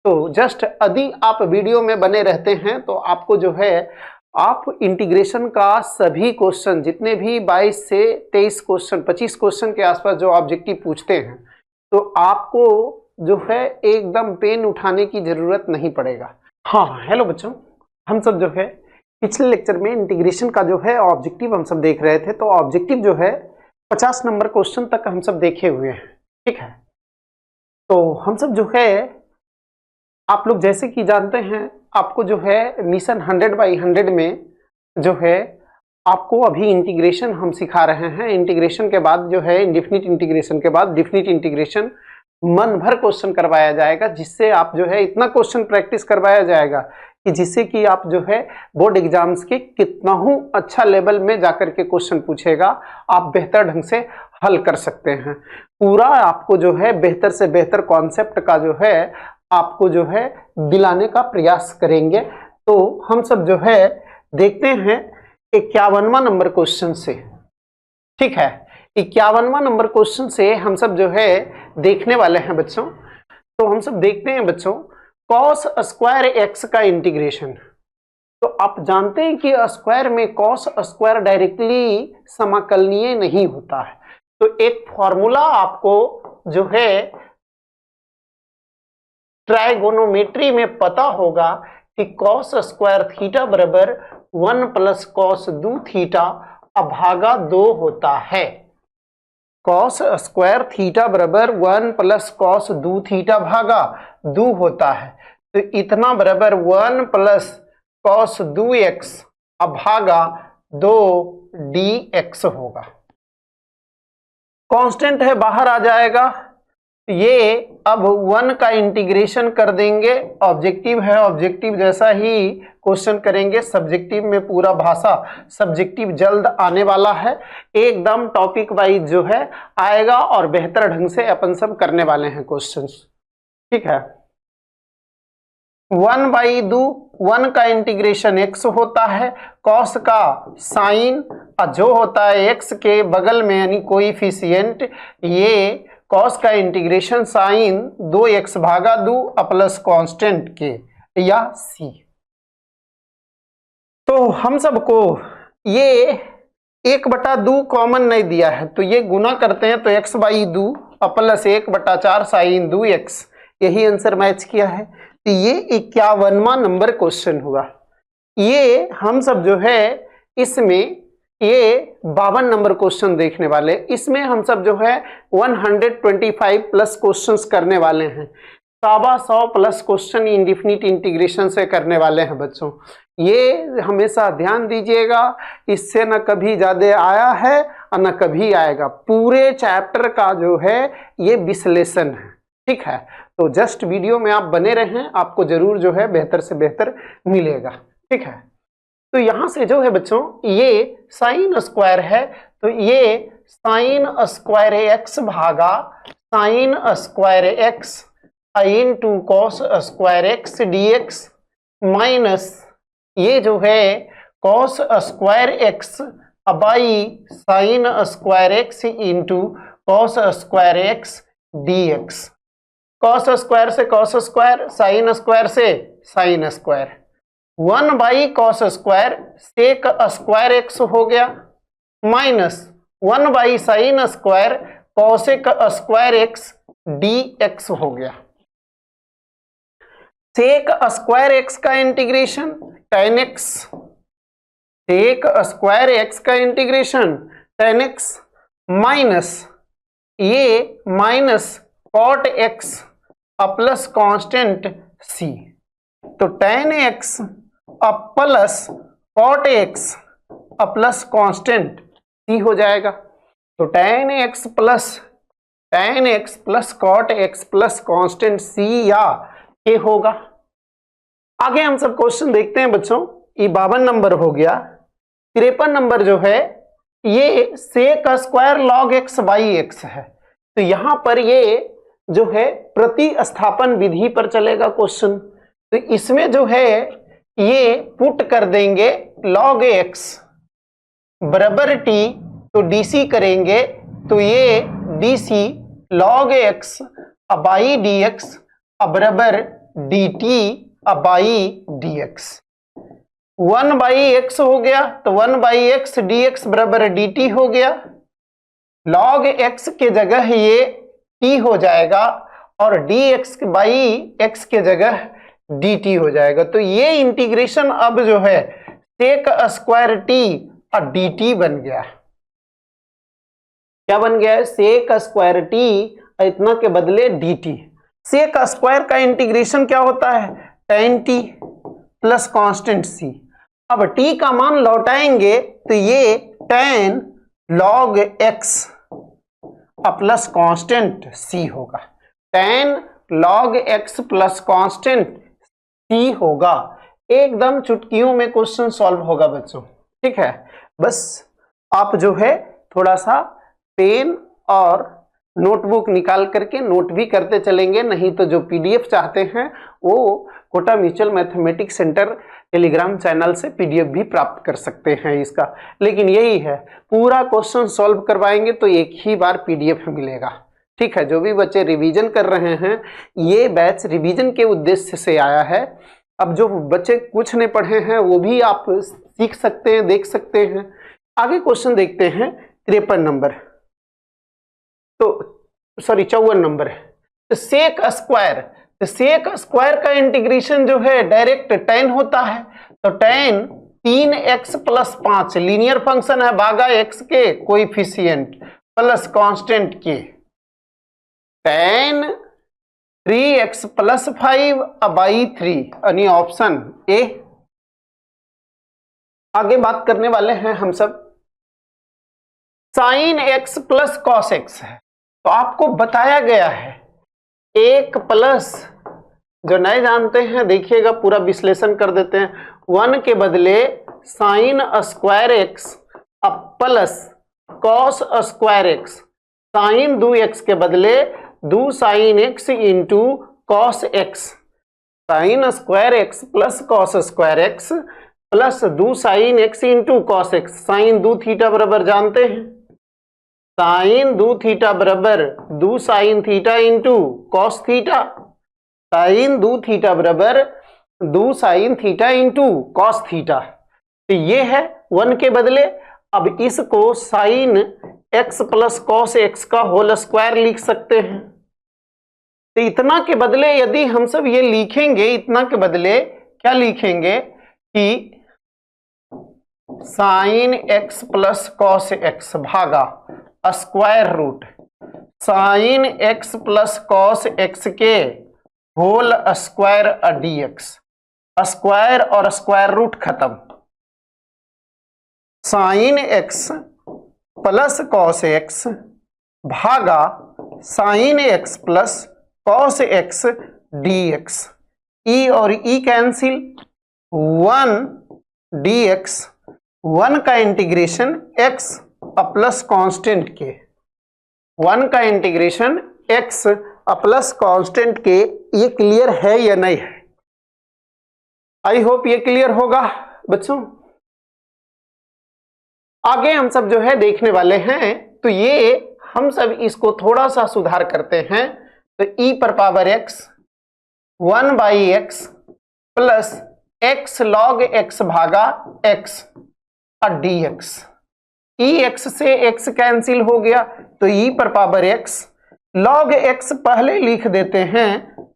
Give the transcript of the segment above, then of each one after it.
तो जस्ट यदि आप वीडियो में बने रहते हैं तो आपको जो है आप इंटीग्रेशन का सभी क्वेश्चन, जितने भी 22 से 23 क्वेश्चन, 25 क्वेश्चन के आसपास जो ऑब्जेक्टिव पूछते हैं, तो आपको जो है एकदम पेन उठाने की जरूरत नहीं पड़ेगा। हाँ हेलो बच्चों, हम सब जो है पिछले लेक्चर में इंटीग्रेशन का जो है ऑब्जेक्टिव हम सब देख रहे थे। तो ऑब्जेक्टिव जो है 50 नंबर क्वेश्चन तक हम सब देखे हुए हैं, ठीक है। तो हम सब जो है आप लोग जैसे कि जानते हैं, आपको जो है मिशन 100/100 में जो है आपको अभी इंटीग्रेशन हम सिखा रहे हैं। इंटीग्रेशन के बाद जो है इंडेफिनिट इंटीग्रेशन के बाद डेफिनिट इंटीग्रेशन मन भर क्वेश्चन करवाया जाएगा, जिससे आप जो है इतना क्वेश्चन प्रैक्टिस करवाया जाएगा कि जिससे कि आप जो है बोर्ड एग्जाम्स के कितना हूँ अच्छा लेवल में जाकर के क्वेश्चन पूछेगा आप बेहतर ढंग से हल कर सकते हैं। पूरा आपको जो है बेहतर से बेहतर कॉन्सेप्ट का जो है आपको जो है दिलाने का प्रयास करेंगे। तो हम सब जो है देखते हैं 51वां नंबर क्वेश्चन से, ठीक है। 51वां नंबर क्वेश्चन से हम सब जो है देखने वाले हैं बच्चों। तो हम सब देखते हैं बच्चों कॉस स्क्वायर एक्स का इंटीग्रेशन। तो आप जानते हैं कि स्क्वायर में कॉस स्क्वायर डायरेक्टली समाकलनीय नहीं होता है। तो एक फॉर्मूला आपको जो है ट्राइगोनोमेट्री में पता होगा कि कॉस स्क्वायर थीटा बराबर 1 प्लस कॉस 2 थीटा अभागा 2 होता है। कॉस स्क्वायर थीटा बराबर 1 प्लस कॉस 2 थीटा भागा 2 होता है। तो इतना बराबर 1 प्लस कॉस 2x अभागा 2 dx होगा। कांस्टेंट है, बाहर आ जाएगा। ये अब 1 का इंटीग्रेशन कर देंगे। ऑब्जेक्टिव है, ऑब्जेक्टिव जैसा ही क्वेश्चन करेंगे। सब्जेक्टिव में पूरा भाषा सब्जेक्टिव जल्द आने वाला है, एकदम टॉपिक वाइज जो है आएगा और बेहतर ढंग से अपन सब करने वाले हैं क्वेश्चंस, ठीक है। 1/2 का इंटीग्रेशन x होता है। कॉस का साइन जो होता है x के बगल में यानी कोएफिशिएंट, ये कॉस का इंटीग्रेशन साइन 2x भागा 2 प्लस कांस्टेंट के या c। तो हम सबको ये 1/2 कॉमन नहीं दिया है, तो ये गुना करते हैं तो x/2 प्लस 1/4 साइन 2x, यही आंसर मैच किया है। तो ये 51वां नंबर क्वेश्चन हुआ। ये हम सब जो है इसमें ये 52 नंबर क्वेश्चन देखने वाले। इसमें हम सब जो है 125 प्लस क्वेश्चंस करने वाले हैं। 125 प्लस क्वेश्चन इंडेफिनिट इंटीग्रेशन से करने वाले हैं बच्चों। ये हमेशा ध्यान दीजिएगा, इससे न कभी ज्यादा आया है और न कभी आएगा। पूरे चैप्टर का जो है ये विश्लेषण है, ठीक है। तो जस्ट वीडियो में आप बने रहें, आपको जरूर जो है बेहतर से बेहतर मिलेगा, ठीक है। तो यहां से जो है बच्चों ये साइन स्क्वायर है, तो ये साइन स्क्वायर एक्स भागा sine square x into cos square x dx minus ये जो है cos square x by sine square x into cos square x dx। Cos square से कॉस स्क्वायर, साइन स्क्वायर से sine square, 1 cos square sec square x हो गया minus 1 sine square cosec square x dx हो गया। Sec square x का integration tan x, sec square x का integration tan x minus ये minus cot x plus constant c। तो tan x plus cot x plus constant c हो जाएगा। तो tan x plus cot x plus constant c या a होगा। आगे हम सब क्वेश्चन देखते हैं बच्चों। ये 52 नंबर हो गया। 53 नंबर जो है ये sec square log x by x है। तो यहां पर ये जो है प्रतिस्थापन विधि पर चलेगा क्वेश्चन। तो इसमें जो है ये पुट कर देंगे log x बराबर t, तो dc करेंगे तो ये dc log x by dx बराबर dt बाई dx। 1/x हो गया तो 1/x dx बराबर dt हो गया। log x के जगह ये t हो जाएगा और dx बाई x के जगह dt हो जाएगा। तो ये इंटीग्रेशन अब जो है sec स्क्वायर t और dt बन गया। क्या बन गया है? sec स्क्वायर t इतना के बदले dt। sec स्क्वायर का इंटीग्रेशन क्या होता है? tan t plus constant c। अब t का मान लौटाएंगे तो ये tan log x plus constant c होगा। tan log x plus constant c होगा। एकदम चुटकियों में क्वेश्चन सॉल्व होगा बच्चों। ठीक है, बस आप जो है थोड़ा सा पेन और नोटबुक निकाल करके नोट भी करते चलेंगे, नहीं तो जो पीडीएफ चाहते हैं वो Kota mutual mathematics centre Telegram channel से पीडीएफ भी प्राप्त कर सकते हैं इसका। लेकिन यही है, पूरा क्वेश्चन सॉल्व करवाएंगे तो एक ही बार पीडीएफ मिलेगा। ठीक है, जो भी बच्चे रिवीजन कर रहे हैं, ये बैच रिवीजन के उद्देश्य से आया है। अब जो बच्चे कुछ नहीं पढ़े हैं वो भी आप सीख सकते हैं, देख सकते हैं। आगे क्वेश्चन देखते हैं 53 नंबर, तो सॉरी 54 नंबर है। तो सेक स्क्वायर का इंटीग्रेशन जो है डायरेक्ट tan होता है। तो tan 3x plus 5 linear function है, भागा x के कोएफिशिएंट प्लस कांस्टेंट के। tan 3x प्लस 5 बाई 3 यानी ऑप्शन ए। आगे बात करने वाले हैं हम सब sine x plus cos x है। तो आपको बताया गया है 1 प्लस, जो नहीं जानते हैं देखिएगा पूरा विश्लेषण कर देते हैं। 1 के बदले sine square x plus cos square x, sine 2x के बदले 2 sine x into cos x, sine square x plus cos square x plus 2 sine x into cos x। Sine 2 theta बराबर जानते हैं, साइन 2 थीटा बराबर 2 sine theta into cos theta, sine 2 theta बराबर 2 sine theta into cos theta. तो ये है 1 के बदले। अब इसको sign x plus cos x का होल स्क्वायर लिख सकते हैं। तो इतना के बदले यदि हम सब ये लिखेंगे, इतना के बदले क्या लिखेंगे कि sine x plus cos x भागा square root sine x plus cos x के होल स्क्वायर dx। स्क्वायर और स्क्वायर रूट खत्म। Sine x plus cos x भागा sine x plus cos x dx। e और e कैंसिल, 1 dx, 1 का integration x plus constant के, 1 का integration x plus constant के। ये क्लियर है या नहीं है? आई होप ये क्लियर होगा बच्चों। आगे हम सब जो है देखने वाले हैं, तो ये हम सब इसको थोड़ा सा सुधार करते हैं। तो e पर power x 1/x plus x log x भागा x dx। x से x कैंसिल हो गया तो e पर पावर x log x पहले लिख देते हैं,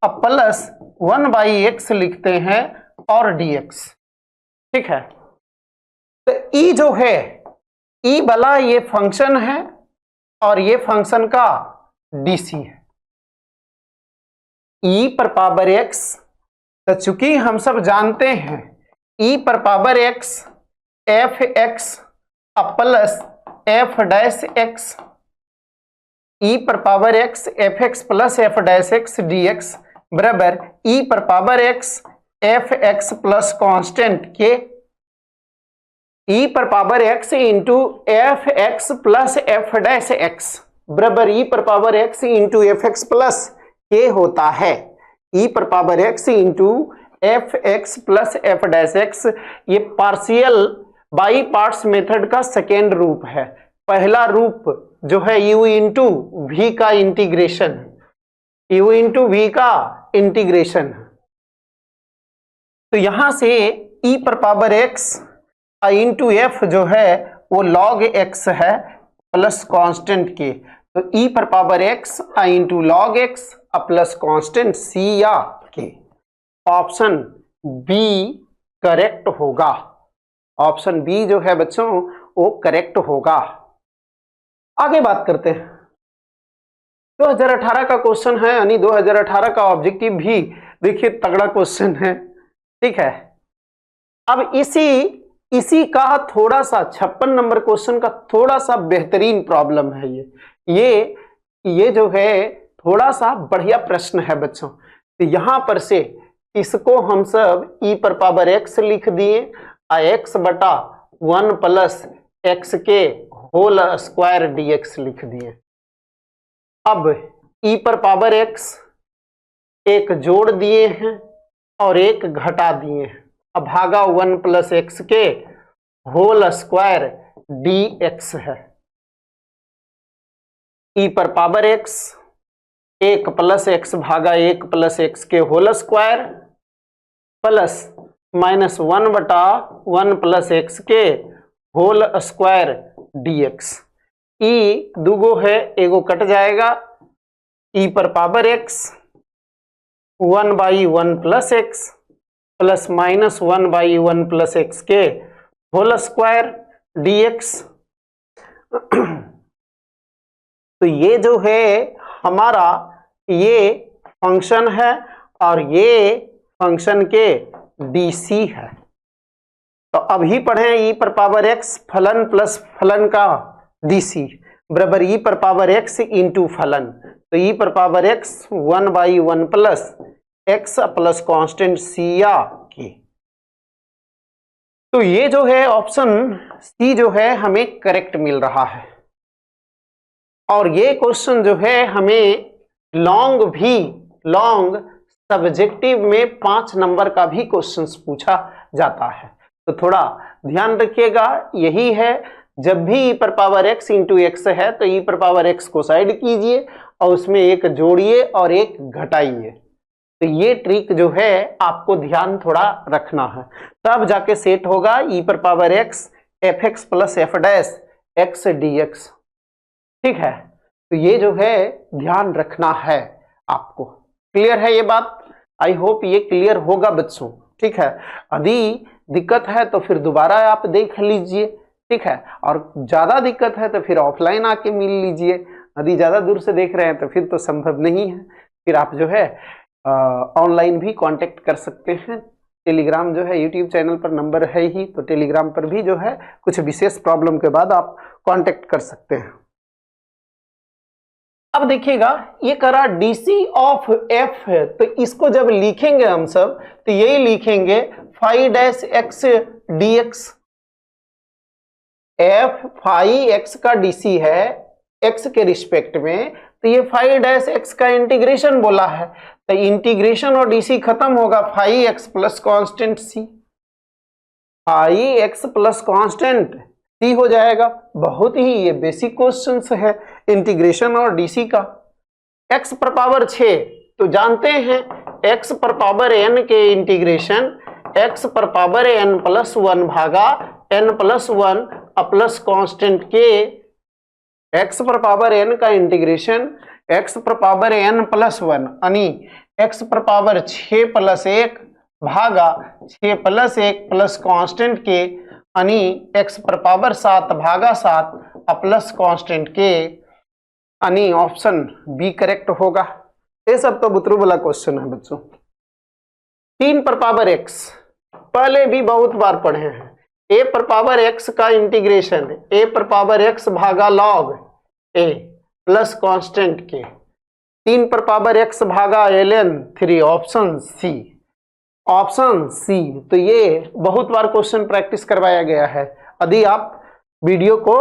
अब प्लस 1/x लिखते हैं और dx। ठीक है, तो e जो है, e वाला ये फंक्शन है और ये फंक्शन का dc है। e पर पावर x, तो चूंकि हम सब जानते हैं e पर power x f(x) plus f dash x, e पर power x f(x) plus f dash x dx बराबर e पर power x f(x) plus constant के, e पर power x into f(x) plus f dash x बराबर e पर power x into f(x) plus के होता है। e पर power x into f(x) plus f dash x, ये पार्शियल बाई पार्ट्स मेथड का सेकेंड रूप है। पहला रूप जो है u इंटू वी का इंटीग्रेशन, u इंटू वी का इंटीग्रेशन। तो यहां से e पर पावर x इंटू एफ जो है वो log x है प्लस कांस्टेंट के, तो e पर power x into log x plus constant c या के। ऑप्शन बी करेक्ट होगा। ऑप्शन बी जो है बच्चों वो करेक्ट होगा। आगे बात करते हैं 2018 का क्वेश्चन है, यानी 2018 का ऑब्जेक्टिव भी देखिए तगड़ा क्वेश्चन है, ठीक है। अब इसी का थोड़ा सा 56 नंबर क्वेश्चन का थोड़ा सा बेहतरीन प्रॉब्लम है ये जो है थोड़ा सा बढ़िया प्रश्न है बच्चों। तो यहां पर से इसको हम सब e पर पावर x लिख दिए, x बटा 1 प्लस एक्स के होल स्क्वायर dx लिख दिए। अब e पर पावर x एक जोड़ दिए हैं और एक घटा दिए हैं, अब भागा 1 प्लस एक्स के होल स्क्वायर dx है। e पर पावर x 1 प्लस एक्स भागा 1 प्लस एक्स के होल स्क्वायर प्लस माइनस 1 बटा 1 प्लस एक्स के होल स्क्वायर dx। e दूगो है, एगो कट जाएगा, e पर power x 1 by 1 plus x plus minus 1 by 1 plus x के होल स्क्वायर dx। तो ये जो है हमारा ये फंक्शन है और ये फंक्शन के dc है। तो अभी पढ़े e पर पावर x फलन प्लस फलन का dc बराबर e पर पावर x इंटू फलन, तो e पर power x 1 by 1 plus x plus constant c या के। तो ये जो है ऑप्शन सी जो है हमें करेक्ट मिल रहा है। और ये क्वेश्चन जो है हमें लॉन्ग सब्जेक्टिव में 5 नंबर का भी क्वेश्चन पूछा जाता है, तो थोड़ा ध्यान रखिएगा। यही है, जब भी e पर पावर x इंटू एक्स है तो e पर पावर x को साइड कीजिए और उसमें एक जोड़िए और एक घटाइए। तो ये ट्रिक जो है आपको ध्यान थोड़ा रखना है, तब जाके सेट होगा e पर power x F x plus F dash x D x, ठीक है। तो ये जो है ध्यान रखना है आपको। क्लियर है ये बात? आई होप ये क्लियर होगा बच्चों, ठीक है। यदि दिक्कत है तो फिर दोबारा आप देख लीजिए, ठीक है। और ज्यादा दिक्कत है तो फिर ऑफलाइन आके मिल लीजिए। यदि ज्यादा दूर से देख रहे हैं तो फिर तो संभव नहीं है, फिर आप जो है ऑनलाइन भी कांटेक्ट कर सकते हैं। टेलीग्राम जो है यूट्यूब चैनल पर नंबर है ही, तो टेलीग्राम पर भी जो है कुछ विशेष प्रॉब्लम के बाद आप कांटेक्ट कर सकते हैं। अब देखिएगा ये करा DC ऑफ f है, तो इसको जब लिखेंगे हम सब तो यही लिखेंगे phi dash x dx। f phi x का DC है x के रिस्पेक्ट में, तो ये फाई डैश x का इंटीग्रेशन बोला है, तो इंटीग्रेशन और DC खत्म होगा, phi x plus constant c, phi x plus constant c हो जाएगा। बहुत ही ये बेसिक क्वेश्चंस है इंटीग्रेशन और DC का। x पर पावर 6 तो जानते हैं x पर पावर n के इंटीग्रेशन x पर पावर n प्लस 1 भागा n प्लस 1 प्लस कॉन्स्टेंट के, x पर पावर n का इंटीग्रेशन x पर पावर n प्लस 1 यानी x पर पावर 6 प्लस 1 भागा 6 प्लस 1 प्लस कॉन्स्टेंट के यानी x पर पावर 7 भागा 7 प्लस कॉन्स्टेंट के, यानी ऑप्शन बी करेक्ट होगा। ये सब तो बुतरू वाला क्वेश्चन है बच्चों। 3 पर पावर x पहले भी बहुत बार पढ़े हैं, a पर पावर x का इंटीग्रेशन a पर पावर x भागा log a प्लस कॉन्स्टेंट के, 3 पर पावर x भागा ln 3, option C, option C. तो ये बहुत बार क्वेश्चन प्रैक्टिस करवाया गया है, यदि आप वीडियो को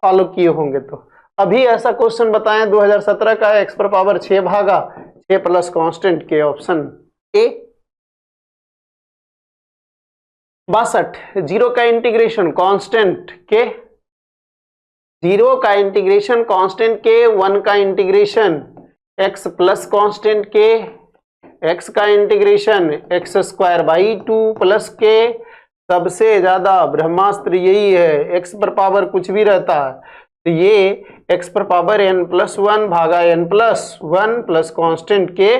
फॉलो किए होंगे तो। अभी ऐसा क्वेश्चन बताएं 2017 का, x पर पावर 6 भागा 6 प्लस कांस्टेंट के, ऑप्शन ए। 62 जीरो का इंटीग्रेशन कांस्टेंट के, 0 का इंटीग्रेशन कांस्टेंट के, 1 का इंटीग्रेशन x प्लस कांस्टेंट के, x का इंटीग्रेशन x² प्लस के, सबसे ज्यादा ब्रह्मास्त्र यही है, x पर पावर कुछ भी रहता है तो ये x पर पावर n+1 भागा n+1 प्लस कांस्टेंट के,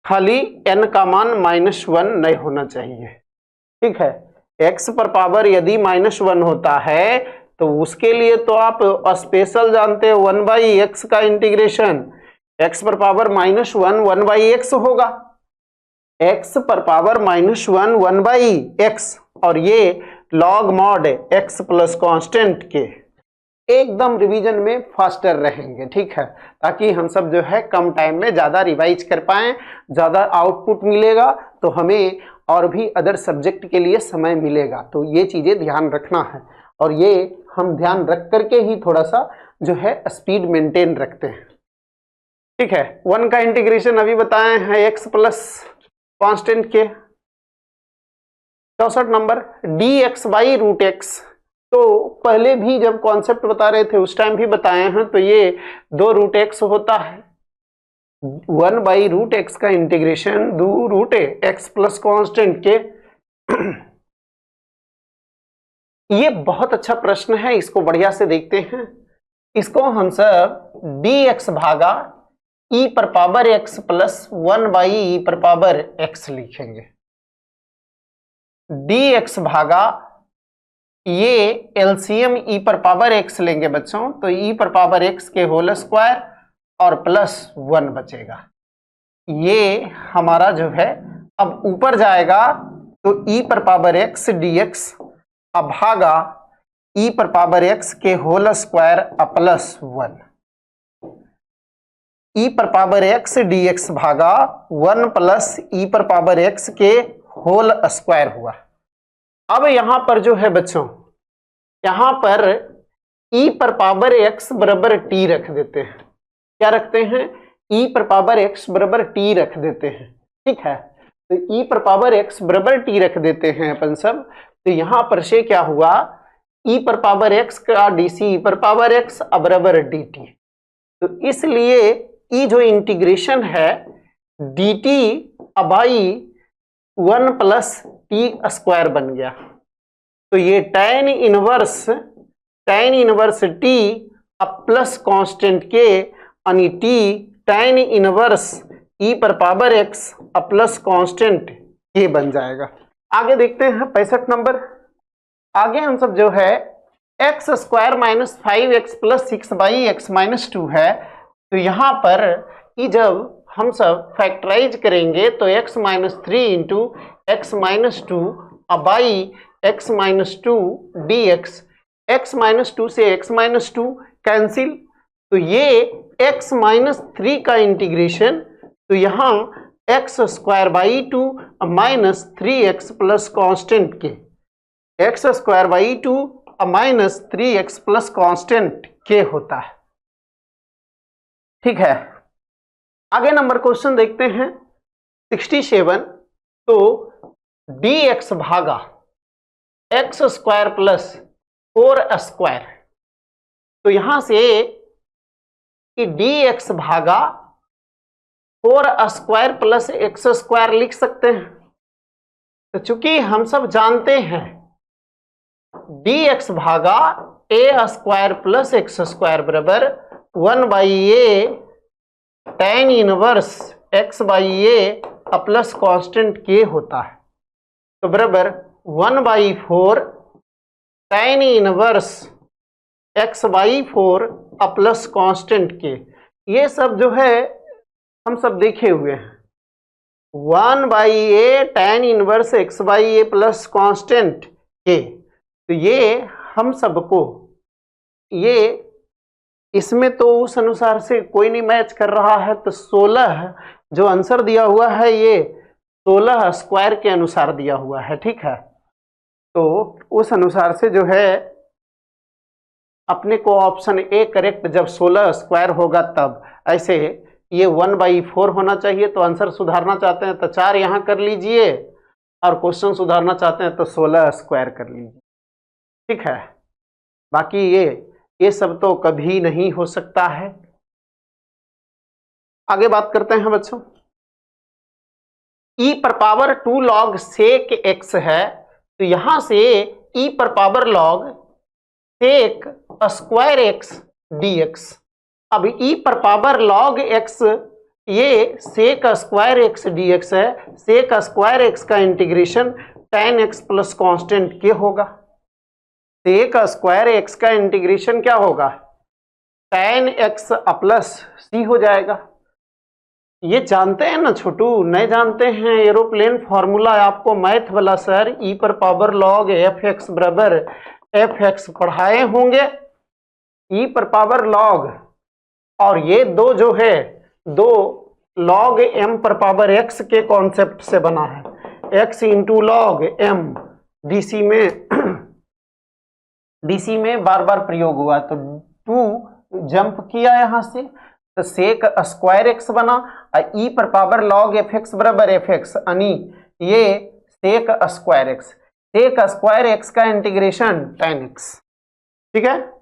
खाली n का मान -1 नहीं होना चाहिए, ठीक है। x पर पावर यदि -1 होता है तो उसके लिए तो आप स्पेशल जानते हो 1/x का इंटीग्रेशन, x पर पावर -1 1/x होगा, x पर पावर -1 1/x, और ये log mod x plus constant के। एकदम रिवीजन में फास्टर रहेंगे, ठीक है, ताकि हम सब जो है कम टाइम में ज्यादा रिवाइज कर पाएं, ज्यादा आउटपुट मिलेगा तो हमें और भी अदर सब्जेक्ट के लिए समय मिलेगा। तो ये चीजें ध्यान रखना है, और ये हम ध्यान रख करके ही थोड़ा सा जो है स्पीड मेंटेन रखते हैं, ठीक है। 1 का इंटीग्रेशन अभी बताए हैं x प्लस कांस्टेंट के। 64 नंबर dx/√x, तो पहले भी जब कॉन्सेप्ट बता रहे थे उस टाइम भी बताए हैं, तो ये 2√x होता है, 1/√x का इंटीग्रेशन 2√x प्लस कांस्टेंट के। ये बहुत अच्छा प्रश्न है, इसको बढ़िया से देखते हैं। इसको हम सब dx भागा e पर पावर x प्लस 1/e पर पावर x लिखेंगे। dx भागा, ये एलसीएम e पर पावर x लेंगे बच्चों, तो e पर पावर x के होल स्क्वायर और प्लस 1 बचेगा। ये हमारा जो है अब ऊपर जाएगा तो e पर पावर x dx अब भागा e पर पावर x के होल स्क्वायर प्लस 1, e पर पावर x dx भागा 1 प्लस e पर पावर x के होल स्क्वायर हुआ। अब यहां पर जो है बच्चों, यहां पर e पर पावर x बराबर t रख देते हैं। क्या रखते हैं? e पर पावर x बराबर t रख देते हैं, ठीक है। तो e पर पावर x बराबर t रख देते हैं अपन सब। तो यहां पर से क्या हुआ, e पर पावर x का dc e पर पावर x बराबर dt। तो इसलिए e जो इंटीग्रेशन है dt by 1 plus T square बन गया। तो ये tan इनवर्स टी अब प्लस कांस्टेंट के यानी टी tan इनवर्स e पर पावर x अब प्लस कांस्टेंट के बन जाएगा। आगे देखते हैं 65 नंबर। आगे हम सब जो है x² minus 5x plus 6/x minus 2 है। तो यहाँ पर ये जब हम सब फैक्टराइज करेंगे तो x minus 3 into x minus 2 by x minus 2 dx, x minus 2 से x माइनस 2 कैंसिल, तो ये x माइनस 3 का इंटीग्रेशन, तो यहाँ x²/2 minus 3x plus constant के, x²/2 minus 3x plus constant के होता है, ठीक है। आगे नंबर क्वेश्चन देखते हैं 67। तो dx भागा x² प्लस 4² तो यहां से कि dx भागा 4² प्लस x² लिख सकते हैं। तो चूंकि हम सब जानते हैं dx भागा a² प्लस x² बराबर 1/a tan inverse x/a plus constant के होता है। तो बराबर 1/4 tan inverse x/4 plus constant के। ये सब जो है हम सब देखे हुए हैं। 1/a tan inverse x/a plus constant के, तो ये हम सबको, ये इसमें तो उस अनुसार से कोई नहीं मैच कर रहा है, तो 16 जो आंसर दिया हुआ है ये 16² के अनुसार दिया हुआ है, ठीक है। तो उस अनुसार से जो है अपने को ऑप्शन ए करेक्ट, जब 16² होगा तब। ऐसे ये 1/4 होना चाहिए, तो आंसर सुधारना चाहते हैं तो 4 यहाँ कर लीजिए, और क्वेश्चन सुधारना चाहते हैं तो 16² कर लीजिए, ठीक है। बाकी ये सब तो कभी नहीं हो सकता है। आगे बात करते हैं बच्चों। e पर पावर 2 log sec x है, तो यहां से e पर power log sec square x dx। अब e पर पावर log x ये sec स्क्वायर x dx है, sec स्क्वायर x का integration tan x plus constant के होगा। sec स्क्वायर x का इंटीग्रेशन क्या होगा, tan x प्लस c हो जाएगा। ये जानते हैं ना छोटू, नहीं जानते हैं एरोप्लेन फॉर्मूला आपको मैथ वाला सर e पर पावर log fx बराबर fx पढ़ाए होंगे। e पर पावर log और ये दो जो है दो log m पर पावर x के कॉन्सेप्ट से बना है, x into log m DC में बार बार प्रयोग हुआ, तो 2 जंप किया यहां से, तो सेक स्क्वायर एक्स बना, ई पर पावर log fx बराबर fx यानी ये sec square x, sec square x का इंटीग्रेशन tan x, ठीक है।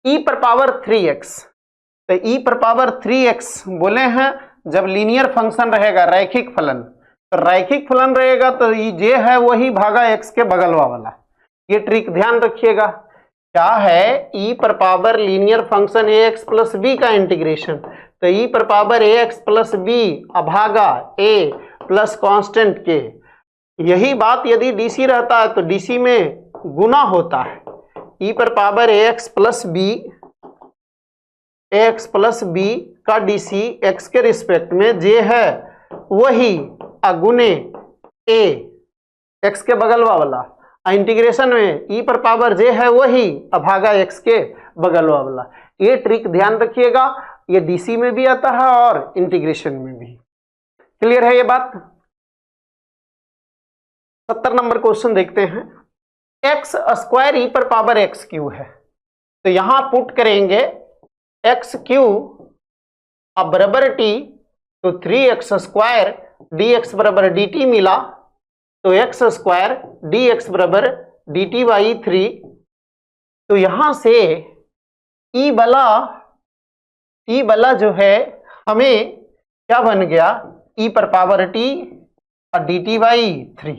ई पर पावर 3x, तो ई पर पावर 3x बोले हैं जब लीनियर फंक्शन रहेगा रैखिक फलन, तो रैखिक फलन रहेगा तो ये है वही भागा x के बगलवा वाला, ये ट्रिक ध्यान रखिएगा। क्या है, e पर power linear function ax plus b का इंटीग्रेशन, तो e पर पावर ax प्लस b अभागा a प्लस कांस्टेंट के। यही बात यदि dc रहता है तो dc में गुना होता है, e पर पावर ax प्लस b का dc x के रिस्पेक्ट में j है वही अगुने a x के बगलवा वाला, इंटीग्रेशन में e पर पावर j है वही अभागा x के बगलवा वाला। ये ट्रिक ध्यान रखिएगा, ये डीसी में भी आता है और इंटीग्रेशन में भी। क्लियर है ये बात। 70 नंबर क्वेश्चन देखते हैं। एक्स स्क्वायर ई पर पावर एक्स क्यू है, तो यहां पुट करेंगे एक्स क्यू अब बराबर टी, तो 3x स्क्वायर डी एक्स बराबर डी टी मिला, तो एक्स स्क्वायर डी एक्स बराबर डी टी बाई 3। तो यहां से ई वाला जो है हमें क्या बन गया, ई पर पावर टी और डी टी बाई 3,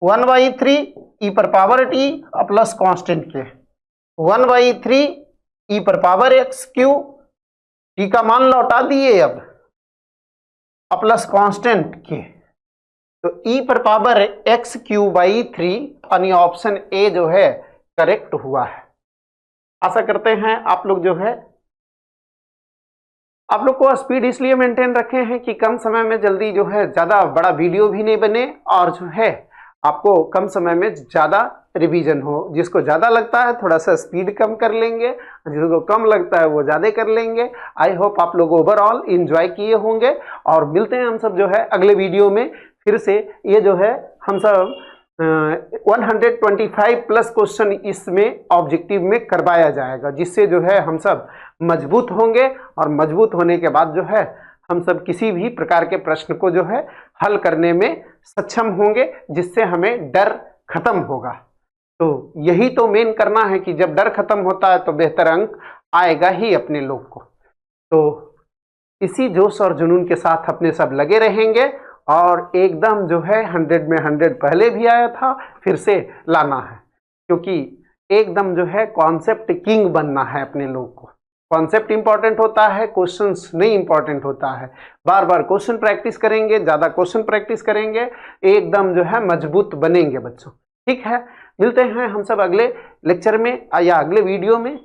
1/3 ई पर पावर टी प्लस कांस्टेंट के 1/3 ई पर पावर एक्स क्यू, टी का मान लौटा दिए अब प्लस कांस्टेंट के, तो e पर पावर एक्स क्यू बाई 3 यानी ऑप्शन ए जो है करेक्ट हुआ है। आशा करते हैं आप लोग जो है आप लोग को स्पीड इसलिए मेंटेन रखे हैं कि कम समय में जल्दी जो है ज़्यादा बड़ा वीडियो भी नहीं बने और जो है आपको कम समय में ज़्यादा रिवीजन हो। जिसको ज़्यादा लगता है थोड़ा सा स्पीड कम कर लेंगे, जिसको कम लगता है वो ज़्यादा कर लेंगे। आई होप आप लोग ओवरऑल इंजॉय किए होंगे और मिलते हैं हम सब जो है अगले वीडियो में फिर से। ये जो है हम सब 125 प्लस क्वेश्चन इसमें ऑब्जेक्टिव में करवाया जाएगा, जिससे जो है हम सब मजबूत होंगे और मजबूत होने के बाद जो है हम सब किसी भी प्रकार के प्रश्न को जो है हल करने में सक्षम होंगे, जिससे हमें डर खत्म होगा। तो यही तो मेन करना है कि जब डर खत्म होता है तो बेहतर अंक आएगा ही अपने लोग को। तो इसी जोश और जुनून के साथ अपने सब लगे रहेंगे और एकदम जो है 100 में 100 पहले भी आया था फिर से लाना है, क्योंकि एकदम जो है कॉन्सेप्ट किंग बनना है अपने लोग को। कॉन्सेप्ट इंपॉर्टेंट होता है, क्वेश्चंस नहीं इंपॉर्टेंट होता है। बार बार क्वेश्चन प्रैक्टिस करेंगे, ज़्यादा क्वेश्चन प्रैक्टिस करेंगे, एकदम जो है मजबूत बनेंगे बच्चों। ठीक है, मिलते हैं हम सब अगले लेक्चर में या अगले वीडियो में।